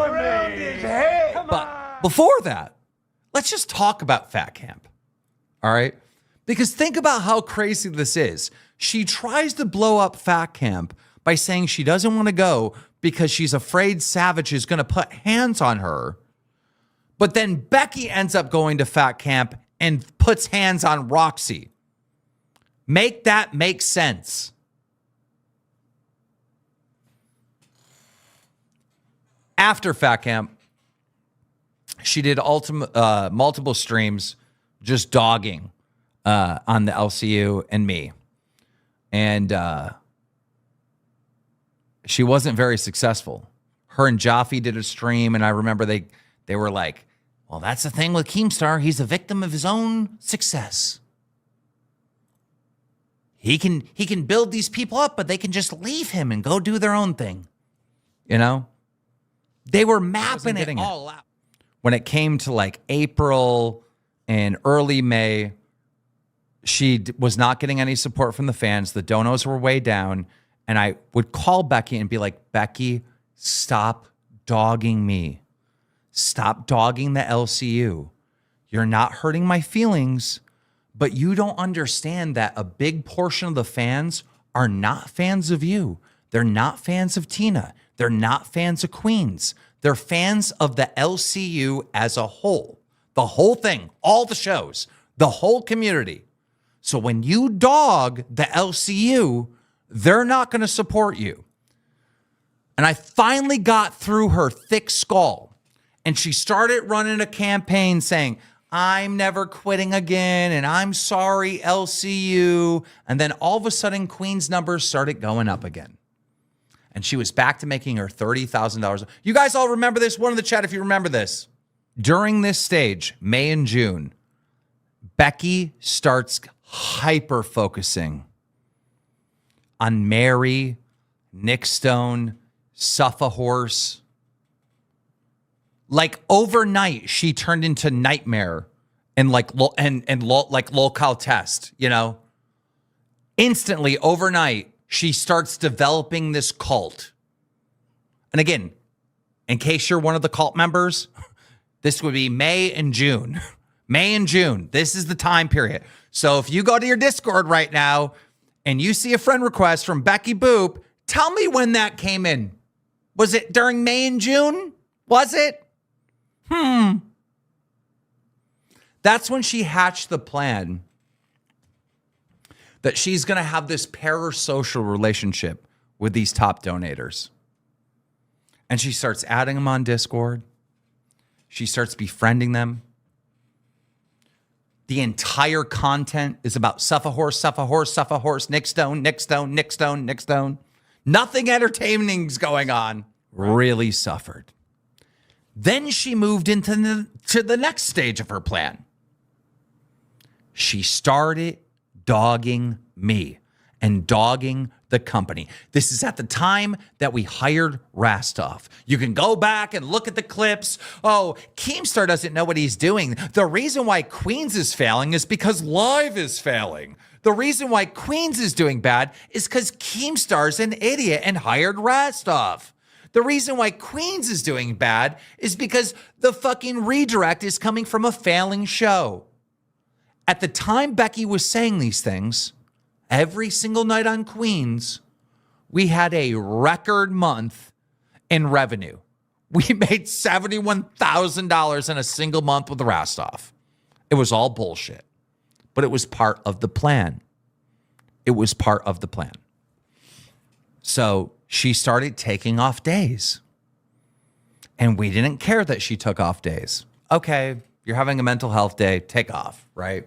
around his head. But before that, let's just talk about Fat Camp. All right? Because think about how crazy this is. She tries to blow up Fat Camp by saying she doesn't want to go because she's afraid Savage is going to put hands on her. But then Becky ends up going to Fat Camp and puts hands on Roxy. Make that make sense. After Fat Camp, she did multiple streams just dogging on the LCU and me. And she wasn't very successful. Her and Jaffe did a stream, and I remember they were like, well, that's the thing with Keemstar. He's a victim of his own success. He can build these people up, but they can just leave him and go do their own thing. You know? They were mapping it all out. When it came to like April and early May, she was not getting any support from the fans. The donos were way down. And I would call Becky and be like, Becky, stop dogging me. Stop dogging the LCU. You're not hurting my feelings, but you don't understand that a big portion of the fans are not fans of you. They're not fans of Tina. They're not fans of Queens. They're fans of the LCU as a whole. The whole thing, all the shows, the whole community. So when you dog the LCU, they're not going to support you. And I finally got through her thick skull. And she started running a campaign saying, I'm never quitting again, and I'm sorry, LCU. And then all of a sudden, Queen's numbers started going up again. And she was back to making her $30,000. You guys all remember this? One in the chat if you remember this. During this stage, May and June, Becky starts hyper-focusing on Mary, Nick Stone, Suffa Horse. Like overnight, she turned into Nightmare and LolCow Test, you know? Instantly, overnight, she starts developing this cult. And again, in case you're one of the cult members, this would be May and June. May and June. This is the time period. So if you go to your Discord right now and you see a friend request from Becky Boop, tell me when that came in. Was it during May and June? Was it? That's when she hatched the plan that she's going to have this parasocial relationship with these top donators. And she starts adding them on Discord. She starts befriending them. The entire content is about Suffa Horse, Suffa Horse, Suffa Horse, Nick Stone, Nick Stone, Nick Stone, Nick Stone. Nothing entertaining's going on. Really suffered. Then she moved into the next stage of her plan. She started dogging me and dogging the company. This is at the time that we hired Rastov. You can go back and look at the clips. Oh, Keemstar doesn't know what he's doing. The reason why Queens is failing is because Live is failing. The reason why Queens is doing bad is because Keemstar's an idiot and hired Rastov. The reason why Queens is doing bad is because the fucking redirect is coming from a failing show. At the time Becky was saying these things, every single night on Queens, we had a record month in revenue. We made $71,000 in a single month with Rastov. It was all bullshit, but it was part of the plan. It was part of the plan. So she started taking off days. And we didn't care that she took off days. Okay, you're having a mental health day, take off, right?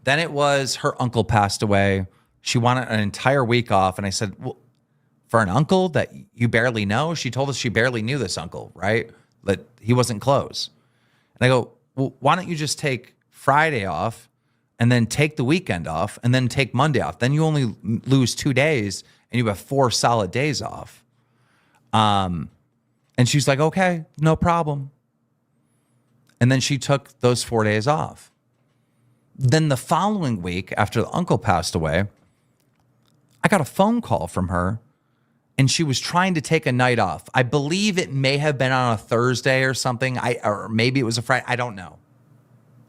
Then it was her uncle passed away. She wanted an entire week off. And I said, well, for an uncle that you barely know? She told us she barely knew this uncle, right? That he wasn't close. And I go, well, why don't you just take Friday off and then take the weekend off and then take Monday off? Then you only lose 2 days and you have 4 solid days off. And she's like, okay, no problem. And then she took those 4 days off. Then the following week, after the uncle passed away, I got a phone call from her. and she was trying to take a night off. I believe it may have been on a Thursday or something, or maybe it was a Friday. I don't know.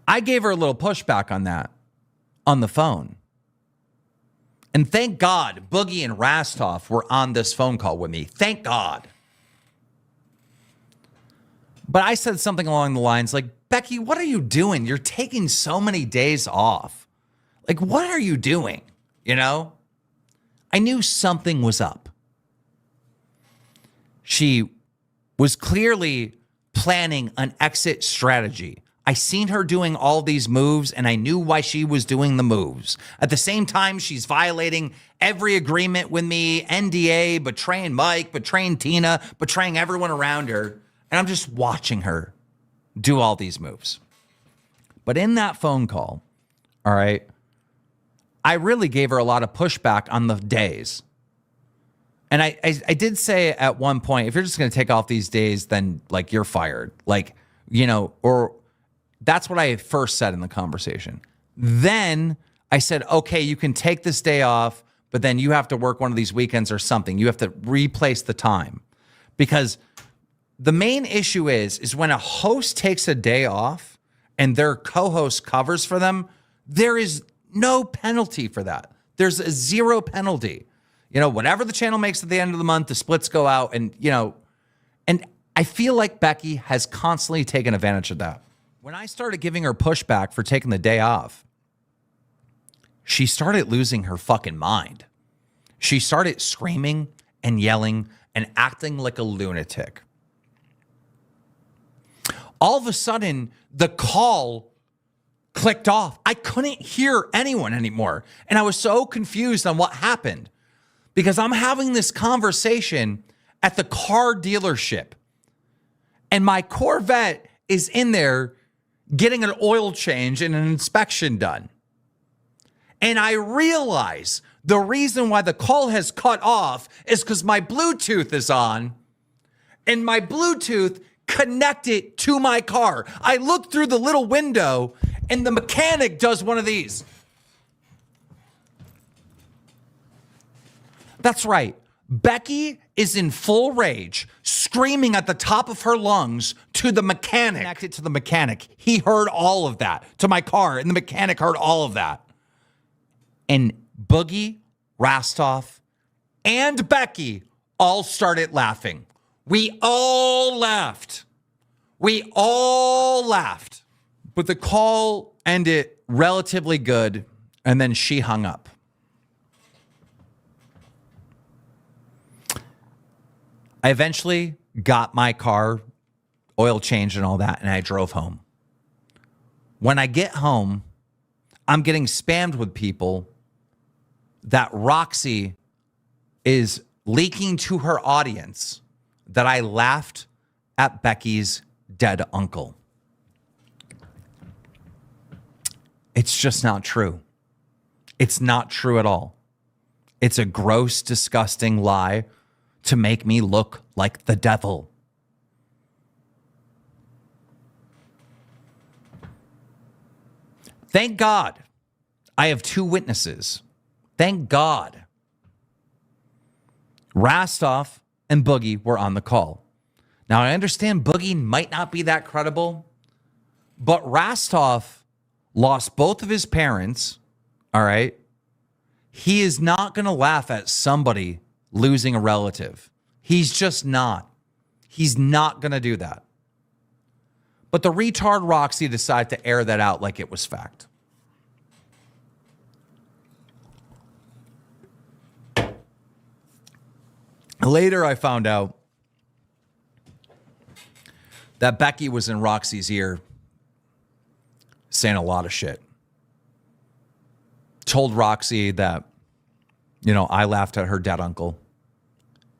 I gave her a little pushback on that on the phone. And thank God Boogie and Rastov were on this phone call with me. Thank God. But I said something along the lines like, Becky, what are you doing? You're taking so many days off. Like, what are you doing? You know? I knew something was up. She was clearly planning an exit strategy. I seen her doing all these moves, and I knew why she was doing the moves. At the same time, she's violating every agreement with me, NDA, betraying Mike, betraying Tina, betraying everyone around her. And I'm just watching her do all these moves. But in that phone call, all right, I really gave her a lot of pushback on the days. And I did say at one point, if you're just going to take off these days, then like you're fired. Like, you know, or that's what I first said in the conversation. Then I said, okay, you can take this day off, but then you have to work one of these weekends or something. You have to replace the time. Because the main issue is when a host takes a day off and their co-host covers for them, there is no penalty for that. There's a zero penalty. You know, whatever the channel makes at the end of the month, the splits go out and, you know, and I feel like Becky has constantly taken advantage of that. When I started giving her pushback for taking the day off, she started losing her fucking mind. She started screaming and yelling and acting like a lunatic. All of a sudden, the call clicked off. I couldn't hear anyone anymore. And I was so confused on what happened because I'm having this conversation at the car dealership. And my Corvette is in there getting an oil change and an inspection done. And I realize the reason why the call has cut off is because my Bluetooth is on and my Bluetooth connected to my car. I look through the little window and the mechanic does one of these. That's right. Becky is in full rage, screaming at the top of her lungs to the mechanic. Connected to the mechanic. He heard all of that to my car, and the mechanic heard all of that. And Boogie, Rastov, and Becky all started laughing. We all laughed. We all laughed. But the call ended relatively good, and then she hung up. I eventually got my car oil changed and all that, and I drove home. When I get home, I'm getting spammed with people that Roxy is leaking to her audience that I laughed at Becky's dead uncle. It's just not true. It's not true at all. It's a gross, disgusting lie to make me look like the devil. Thank God I have two witnesses. Thank God. Rastov and Boogie were on the call. Now, I understand Boogie might not be that credible, but Rastov lost both of his parents, all right? He is not going to laugh at somebody losing a relative. He's just not. He's not going to do that. But the retard Roxy decided to air that out like it was fact. Later, I found out that Becky was in Roxy's ear saying a lot of shit. Told Roxy that, you know, I laughed at her dead uncle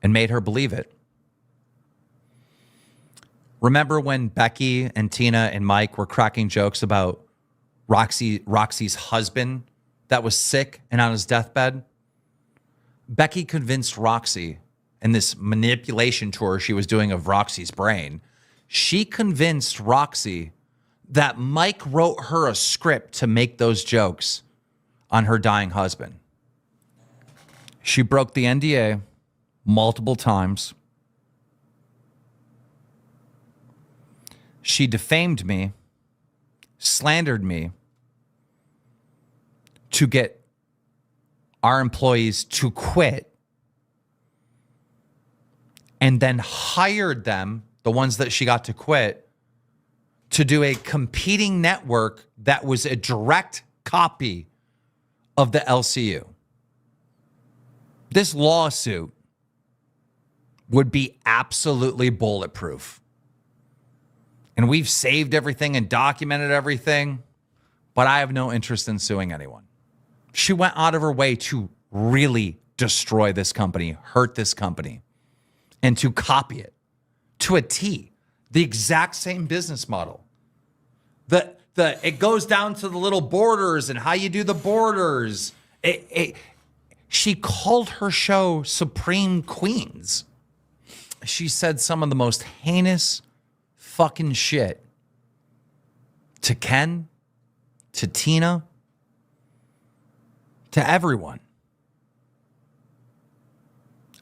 and made her believe it. Remember when Becky and Tina and Mike were cracking jokes about Roxy's husband that was sick and on his deathbed? Becky convinced Roxy in this manipulation tour she was doing of Roxy's brain. She convinced Roxy that Mike wrote her a script to make those jokes on her dying husband. She broke the NDA multiple times. She defamed me, slandered me to get our employees to quit, and then hired them, the ones that she got to quit, to do a competing network that was a direct copy of the LCU. This lawsuit would be absolutely bulletproof. And we've saved everything and documented everything, but I have no interest in suing anyone. She went out of her way to really destroy this company, hurt this company, and to copy it to a T. The exact same business model. It goes down to the little borders and how you do the borders. She called her show Supreme Queens. She said some of the most heinous fucking shit to Ken, to Tina, to everyone.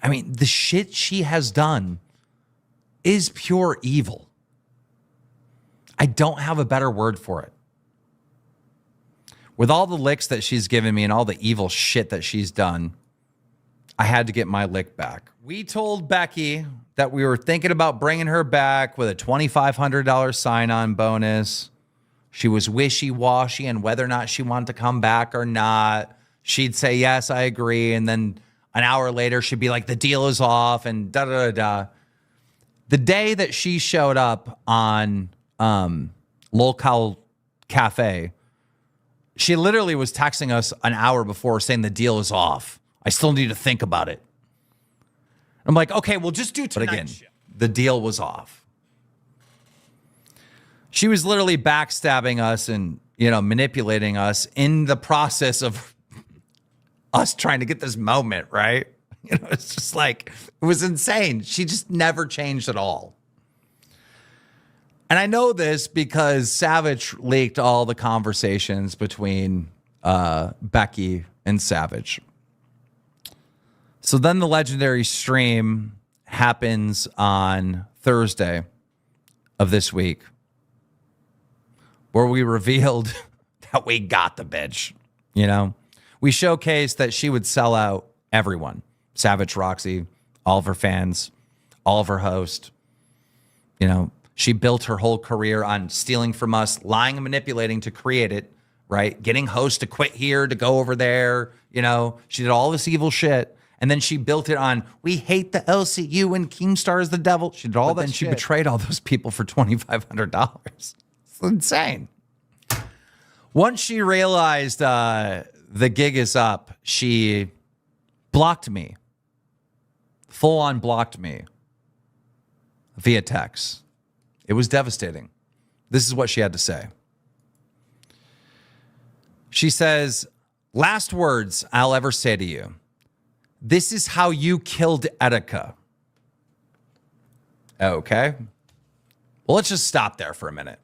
I mean, the shit she has done is pure evil. I don't have a better word for it. With all the licks that she's given me and all the evil shit that she's done, I had to get my lick back. We told Becky that we were thinking about bringing her back with a $2,500 sign-on bonus. She was wishy-washy on whether or not she wanted to come back or not. She'd say, yes, I agree. And then an hour later, she'd be like, the deal is off and da-da-da-da. The day that she showed up on LolCowCafe, she literally was texting us an hour before saying the deal is off. I still need to think about it. I'm like, okay, well, just do tonight. But again, the deal was off. She was literally backstabbing us and, manipulating us in the process of us trying to get this moment, right? It's just like, it was insane. She just never changed at all. And I know this because Savage leaked all the conversations between Becky and Savage. So then the legendary stream happens on Thursday of this week, where we revealed that we got the bitch. We showcased that she would sell out everyone. Savage Roxy, all of her fans, all of her hosts. She built her whole career on stealing from us, lying and manipulating to create it, right? Getting hosts to quit here, to go over there. She did all this evil shit. And then she built it on, we hate the LCU and Keemstar is the devil. She did all that shit. She betrayed all those people for $2,500. It's insane. Once she realized the gig is up, she blocked me. Full on blocked me via text. It was devastating. This is what she had to say. She says, last words I'll ever say to you. This is how you killed Etika. Okay. Well, let's just stop there for a minute.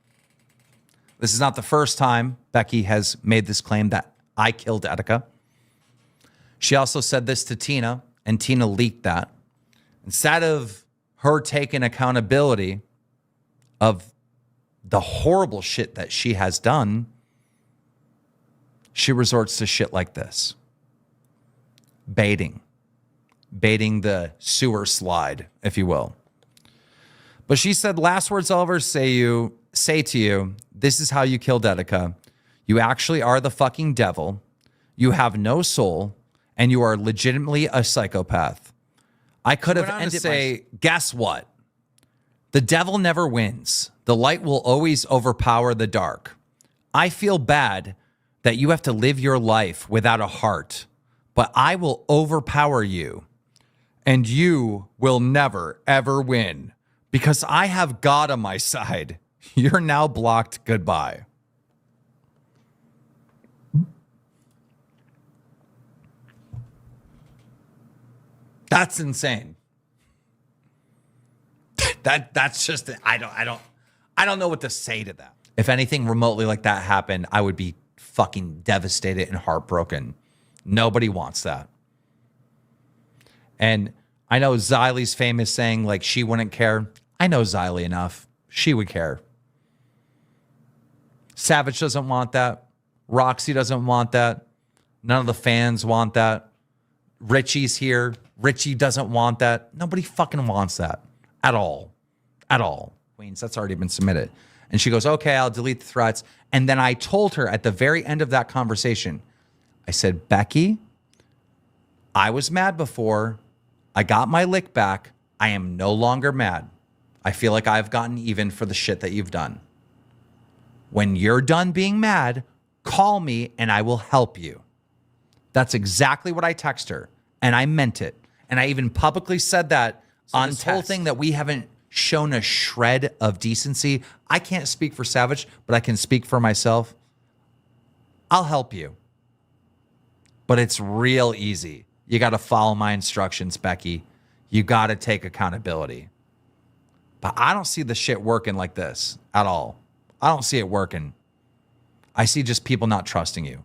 This is not the first time Becky has made this claim that I killed Etika. She also said this to Tina, and Tina leaked that. Instead of her taking accountability of the horrible shit that she has done, she resorts to shit like this. Baiting the sewer slide, if you will. But she said, last words I'll ever say to you, this is how you killed Etika. You actually are the fucking devil. You have no soul, and you are legitimately a psychopath. I could have ended say, guess what? The devil never wins. The light will always overpower the dark. I feel bad that you have to live your life without a heart, but I will overpower you, and you will never, ever win because I have God on my side. You're now blocked. Goodbye. That's insane. That's just, I don't know what to say to that. If anything remotely like that happened, I would be fucking devastated and heartbroken. Nobody wants that. And I know Xylie's famous saying, like, she wouldn't care. I know Xylie enough. She would care. Savage doesn't want that. Roxy doesn't want that. None of the fans want that. Richie's here. Richie doesn't want that. Nobody fucking wants that at all. At all. Queens, that's already been submitted. And she goes, okay, I'll delete the threats. And then I told her at the very end of that conversation, I said, Becky, I was mad before. I got my lick back. I am no longer mad. I feel like I've gotten even for the shit that you've done. When you're done being mad, call me and I will help you. That's exactly what I text her. And I meant it. And I even publicly said that on this whole thing that we haven't shown a shred of decency. I can't speak for Savage, but I can speak for myself. I'll help you. But it's real easy. You got to follow my instructions, Becky. You got to take accountability. But I don't see the shit working like this at all. I don't see it working. I see just people not trusting you.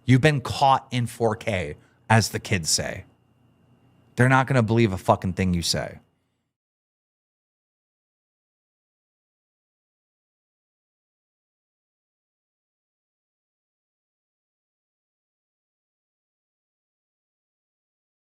You've been caught in 4K, as the kids say. They're not going to believe a fucking thing you say.